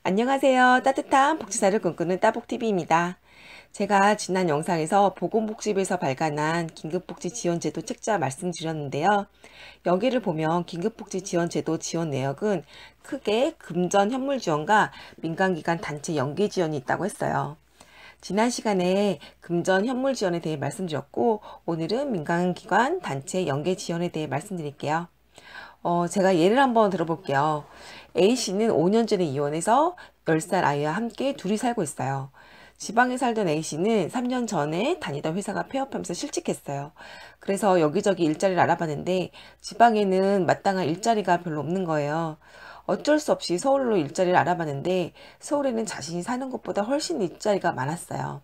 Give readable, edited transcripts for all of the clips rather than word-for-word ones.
안녕하세요. 따뜻한 복지사를 꿈꾸는 따복TV입니다. 제가 지난 영상에서 보건복지부에서 발간한 긴급복지지원제도 책자 말씀드렸는데요. 여기를 보면 긴급복지지원제도 지원 내역은 크게 금전 현물 지원과 민간기관 단체 연계 지원이 있다고 했어요. 지난 시간에 금전 현물 지원에 대해 말씀드렸고, 오늘은 민간기관 단체 연계 지원에 대해 말씀드릴게요. 제가 예를 한번 들어볼게요. A씨는 5년 전에 이혼해서 10살 아이와 함께 둘이 살고 있어요. 지방에 살던 A씨는 3년 전에 다니던 회사가 폐업하면서 실직했어요. 그래서 여기저기 일자리를 알아봤는데 지방에는 마땅한 일자리가 별로 없는 거예요. 어쩔 수 없이 서울로 일자리를 알아봤는데 서울에는 자신이 사는 곳보다 훨씬 일자리가 많았어요.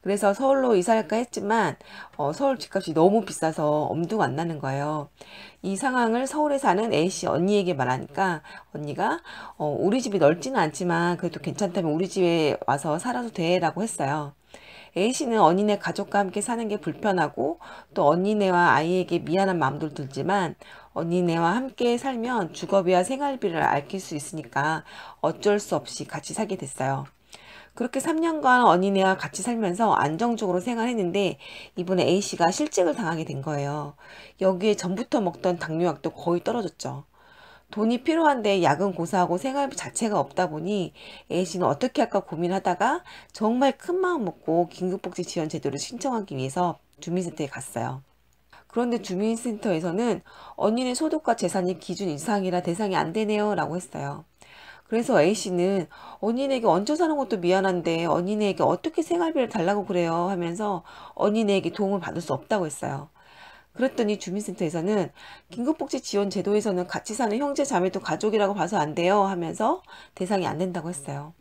그래서 서울로 이사할까 했지만 서울 집값이 너무 비싸서 엄두가 안 나는 거예요. 이 상황을 서울에 사는 A씨 언니에게 말하니까 언니가 우리 집이 넓지는 않지만 그래도 괜찮다면 우리 집에 와서 살아도 돼 라고 했어요. A씨는 언니네 가족과 함께 사는 게 불편하고 또 언니네와 아이에게 미안한 마음도 들지만 언니네와 함께 살면 주거비와 생활비를 아낄 수 있으니까 어쩔 수 없이 같이 살게 됐어요. 그렇게 3년간 언니네와 같이 살면서 안정적으로 생활했는데 이번에 A씨가 실직을 당하게 된 거예요. 여기에 전부터 먹던 당뇨약도 거의 떨어졌죠. 돈이 필요한데 약은 고사하고 생활비 자체가 없다 보니 A씨는 어떻게 할까 고민하다가 정말 큰 마음 먹고 긴급복지 지원 제도를 신청하기 위해서 주민센터에 갔어요. 그런데 주민센터에서는 언니네 소득과 재산이 기준 이상이라 대상이 안 되네요 라고 했어요. 그래서 A씨는 언니네에게 얹혀 사는 것도 미안한데 언니네에게 어떻게 생활비를 달라고 그래요 하면서 언니네에게 도움을 받을 수 없다고 했어요. 그랬더니 주민센터에서는 긴급복지 지원 제도에서는 같이 사는 형제 자매도 가족이라고 봐서 안 돼요 하면서 대상이 안 된다고 했어요.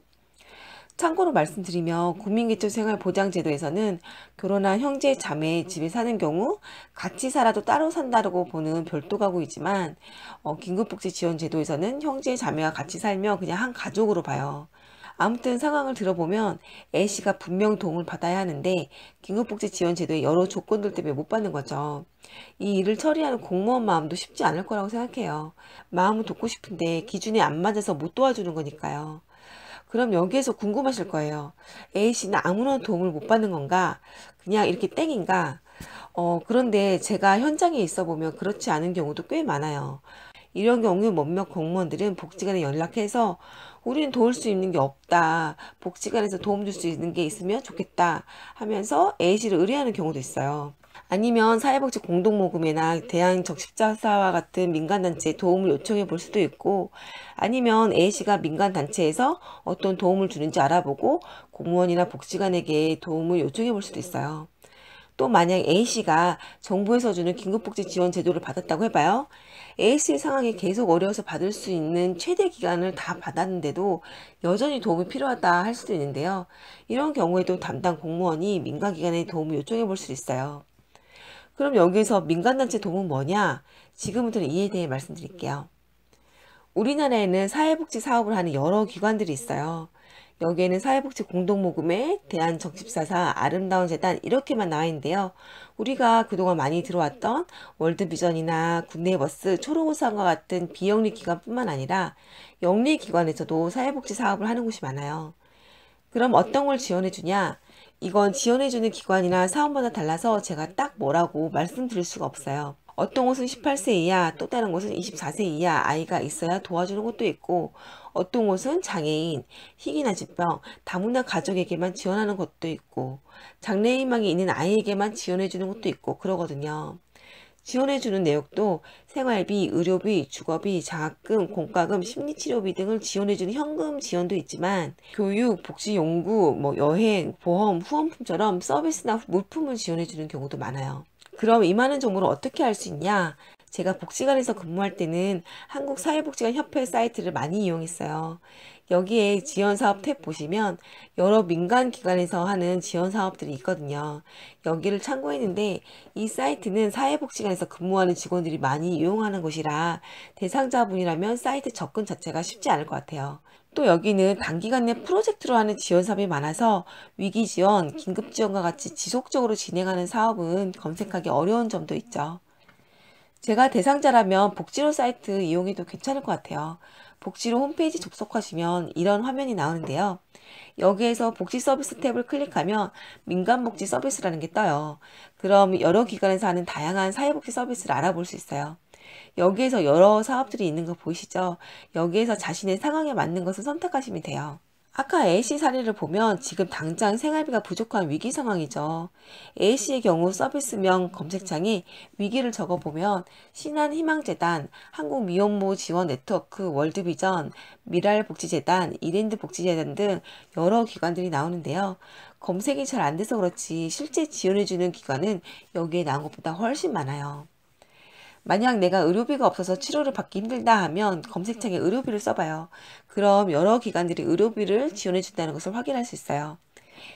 참고로 말씀드리면 국민기초생활보장제도에서는 결혼한 형제 자매 집에 사는 경우 같이 살아도 따로 산다고 보는 별도 가구이지만 긴급복지지원제도에서는 형제 자매와 같이 살며 그냥 한 가족으로 봐요. 아무튼 상황을 들어보면 A씨가 분명 도움을 받아야 하는데 긴급복지지원제도의 여러 조건들 때문에 못 받는 거죠. 이 일을 처리하는 공무원 마음도 쉽지 않을 거라고 생각해요. 마음은 돕고 싶은데 기준에 안 맞아서 못 도와주는 거니까요. 그럼 여기에서 궁금하실 거예요. A씨는 아무런 도움을 못 받는 건가? 그냥 이렇게 땡인가? 그런데 제가 현장에 있어 보면 그렇지 않은 경우도 꽤 많아요. 이런 경우 몇몇 공무원들은 복지관에 연락해서 우리는 도울 수 있는 게 없다. 복지관에서 도움 줄 수 있는 게 있으면 좋겠다 하면서 A씨를 의뢰하는 경우도 있어요. 아니면 사회복지 공동모금회나 대한적십자사와 같은 민간단체에 도움을 요청해 볼 수도 있고 아니면 A씨가 민간단체에서 어떤 도움을 주는지 알아보고 공무원이나 복지관에게 도움을 요청해 볼 수도 있어요. 또 만약 A씨가 정부에서 주는 긴급복지 지원 제도를 받았다고 해봐요. A씨의 상황이 계속 어려워서 받을 수 있는 최대 기간을 다 받았는데도 여전히 도움이 필요하다 할 수도 있는데요. 이런 경우에도 담당 공무원이 민간기관에 도움을 요청해 볼 수 있어요. 그럼 여기서 민간단체 도움은 뭐냐? 지금부터는 이에 대해 말씀드릴게요. 우리나라에는 사회복지 사업을 하는 여러 기관들이 있어요. 여기에는 사회복지 공동모금회, 대한적십사사, 아름다운 재단 이렇게만 나와 있는데요. 우리가 그동안 많이 들어왔던 월드비전이나 굿네이버스, 초록우산과 같은 비영리 기관뿐만 아니라 영리 기관에서도 사회복지 사업을 하는 곳이 많아요. 그럼 어떤 걸 지원해 주냐? 이건 지원해 주는 기관이나 사업마다 달라서 제가 딱 뭐라고 말씀드릴 수가 없어요. 어떤 곳은 18세 이하, 또 다른 곳은 24세 이하 아이가 있어야 도와주는 곳도 있고 어떤 곳은 장애인, 희귀나 질병, 다문화 가족에게만 지원하는 곳도 있고 장래희망이 있는 아이에게만 지원해 주는 곳도 있고 그러거든요. 지원해주는 내역도 생활비, 의료비, 주거비, 장학금, 공과금, 심리치료비 등을 지원해주는 현금 지원도 있지만 교육, 복지, 연구, 여행, 보험, 후원품처럼 서비스나 물품을 지원해주는 경우도 많아요. 그럼 이 많은 정보를 어떻게 알 수 있냐? 제가 복지관에서 근무할 때는 한국사회복지관 협회 사이트를 많이 이용했어요. 여기에 지원사업 탭 보시면 여러 민간기관에서 하는 지원사업들이 있거든요. 여기를 참고했는데 이 사이트는 사회복지관에서 근무하는 직원들이 많이 이용하는 곳이라 대상자분이라면 사이트 접근 자체가 쉽지 않을 것 같아요. 또 여기는 단기간 내 프로젝트로 하는 지원 사업이 많아서 위기 지원, 긴급 지원과 같이 지속적으로 진행하는 사업은 검색하기 어려운 점도 있죠. 제가 대상자라면 복지로 사이트 이용해도 괜찮을 것 같아요. 복지로 홈페이지 접속하시면 이런 화면이 나오는데요. 여기에서 복지 서비스 탭을 클릭하면 민간복지 서비스라는 게 떠요. 그럼 여러 기관에서 하는 다양한 사회복지 서비스를 알아볼 수 있어요. 여기에서 여러 사업들이 있는 거 보이시죠? 여기에서 자신의 상황에 맞는 것을 선택하시면 돼요. 아까 A씨 사례를 보면 지금 당장 생활비가 부족한 위기 상황이죠. A씨의 경우 서비스명 검색창에 위기를 적어보면 신한희망재단, 한국미혼모 지원 네트워크, 월드비전, 미랄복지재단, 이랜드복지재단 등 여러 기관들이 나오는데요. 검색이 잘 안 돼서 그렇지 실제 지원해주는 기관은 여기에 나온 것보다 훨씬 많아요. 만약 내가 의료비가 없어서 치료를 받기 힘들다 하면 검색창에 의료비를 써봐요. 그럼 여러 기관들이 의료비를 지원해 준다는 것을 확인할 수 있어요.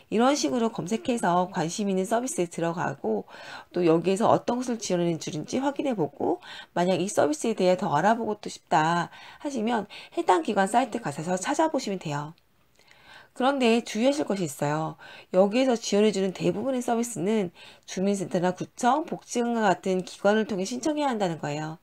이런 식으로 검색해서 관심 있는 서비스에 들어가고 또 여기에서 어떤 것을 지원해 주는지 확인해 보고 만약 이 서비스에 대해 더 알아보고 또 싶다 하시면 해당 기관 사이트 가셔서 찾아보시면 돼요. 그런데 주의하실 것이 있어요. 여기에서 지원해주는 대부분의 서비스는 주민센터나 구청, 복지관과 같은 기관을 통해 신청해야 한다는 거예요.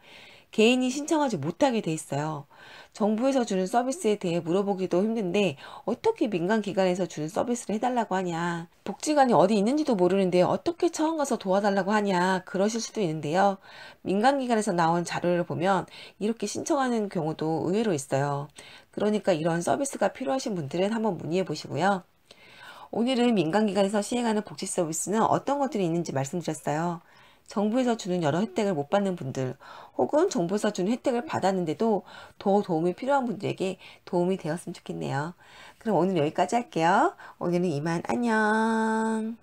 개인이 신청하지 못하게 돼 있어요. 정부에서 주는 서비스에 대해 물어보기도 힘든데 어떻게 민간기관에서 주는 서비스를 해달라고 하냐. 복지관이 어디 있는지도 모르는데 어떻게 처음 가서 도와달라고 하냐 그러실 수도 있는데요. 민간기관에서 나온 자료를 보면 이렇게 신청하는 경우도 의외로 있어요. 그러니까 이런 서비스가 필요하신 분들은 한번 문의해 보시고요. 오늘은 민간기관에서 시행하는 복지 서비스는 어떤 것들이 있는지 말씀드렸어요. 정부에서 주는 여러 혜택을 못 받는 분들 혹은 정부에서 주는 혜택을 받았는데도 더 도움이 필요한 분들에게 도움이 되었으면 좋겠네요. 그럼 오늘 여기까지 할게요. 오늘은 이만 안녕.